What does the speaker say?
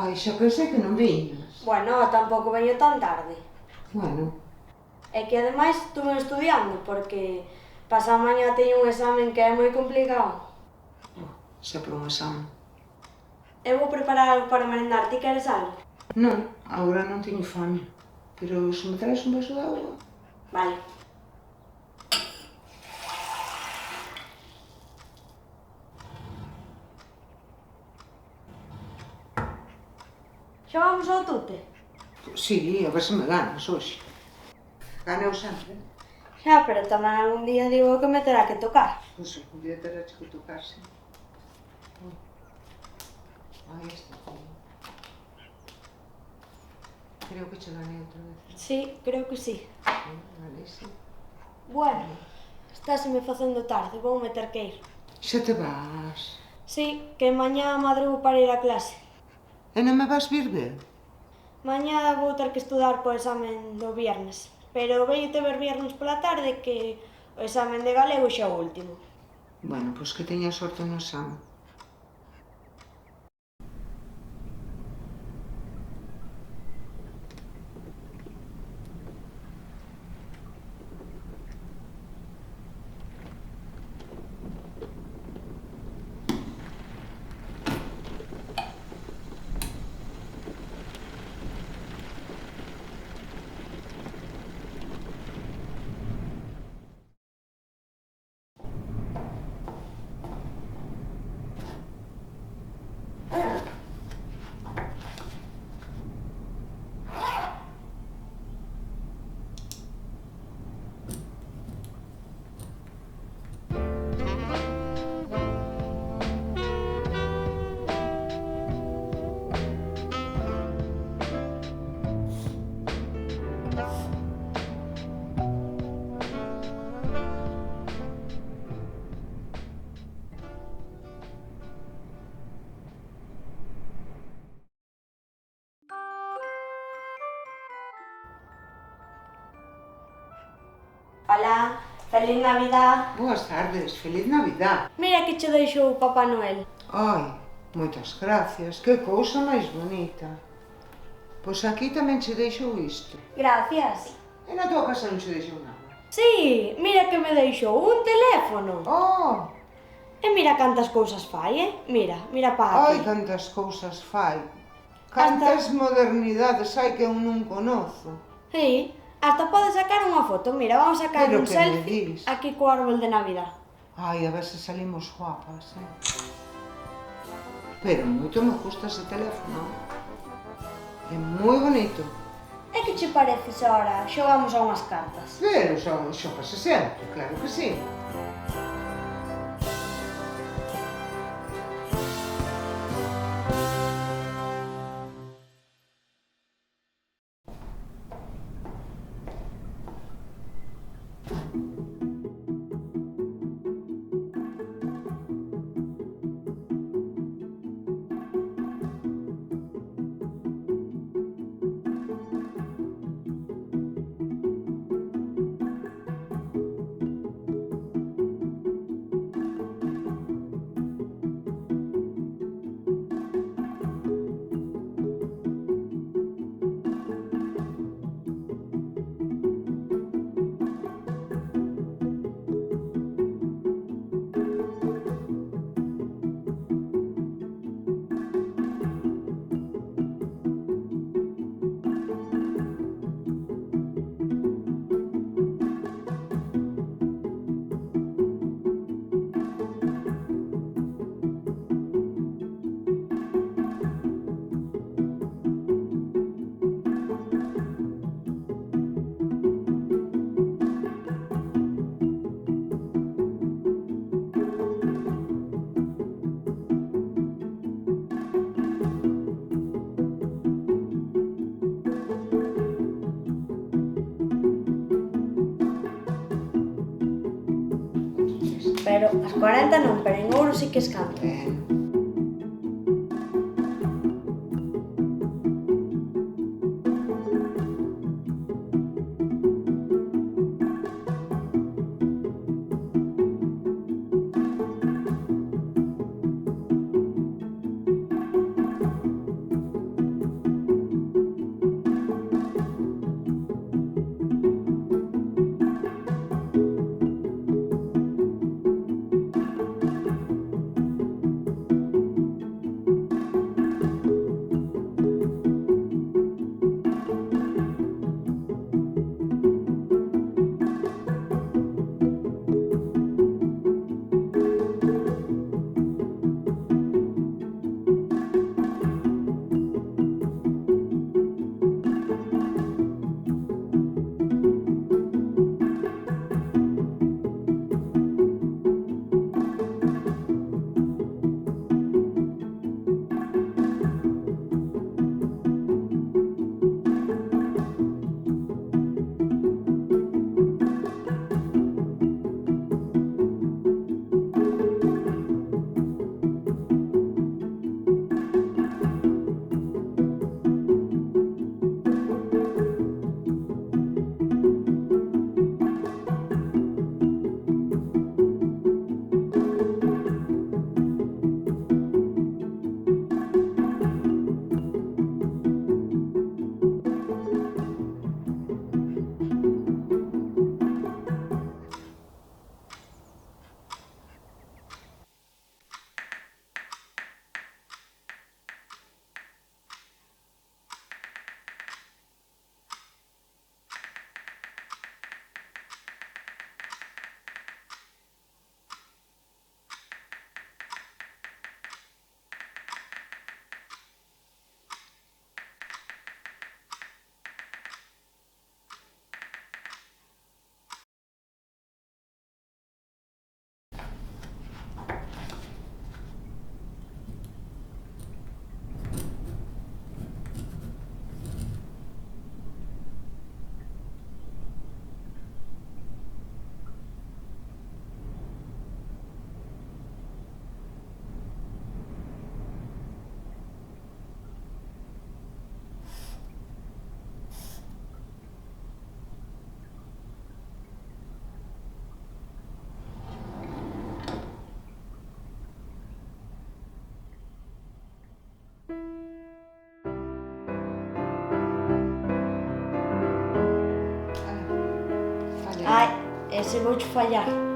Ai, xa pensei que non viñas. Bueno, tampouco veño tan tarde. Bueno. É que ademais estuve estudando porque pasado mañá teño un examen que é moi complicado. Sempre un examen. Eu vou preparar algo para merendar, ti queres algo? Non, agora non teño fame. Pero se me traes un vaso de auga... Vale. Xa vamos ao tute? Sí, a ver se me ganas hoxe. Ganeu sempre. Xa, pero tamén algún día digo que me terá que tocar. Pois un día terá que tocarse. Aí está. Creo que che ganei outra vez. Sí, creo que sí. Vale, sí. Bueno, estáseme facendo tarde, vou me ter que ir. Xa te vas. Sí, que mañá madrugo para ir a clase. E non me vas vir ver? Mañá vou ter que estudar po examen do viernes, pero veio te ver viernes pola tarde que o examen de galego xa é o último. Bueno, pois que teña sorte no examen. Hola, feliz Navidad. Boas tardes, feliz Navidad. Mira que che deixou o Papá Noel. Ai, moitas gracias, que cousa máis bonita. Pois aquí tamén che deixou isto. Gracias. E na tua casa non che deixou nada. Sí, mira que me deixou un teléfono. Oh, E mira cantas cousas fai, Mira, mira pa ai, aquí. cantas cousas fai. Cantas modernidades hai que eu non conozo. Sí, hasta pode sacar unha foto. Mira, vamos a sacar Pero un que me selfie dis? aquí co árbol de Navidad. Ai, a ver se salimos guapas, Pero moito me gusta ese teléfono. É moi bonito. E que che parece se ahora xogamos a unhas cartas? Pero xógase sempre, claro que sí. Pero as 40 non, pero en ouro sí que escanto. Ai, ese vouche fallar.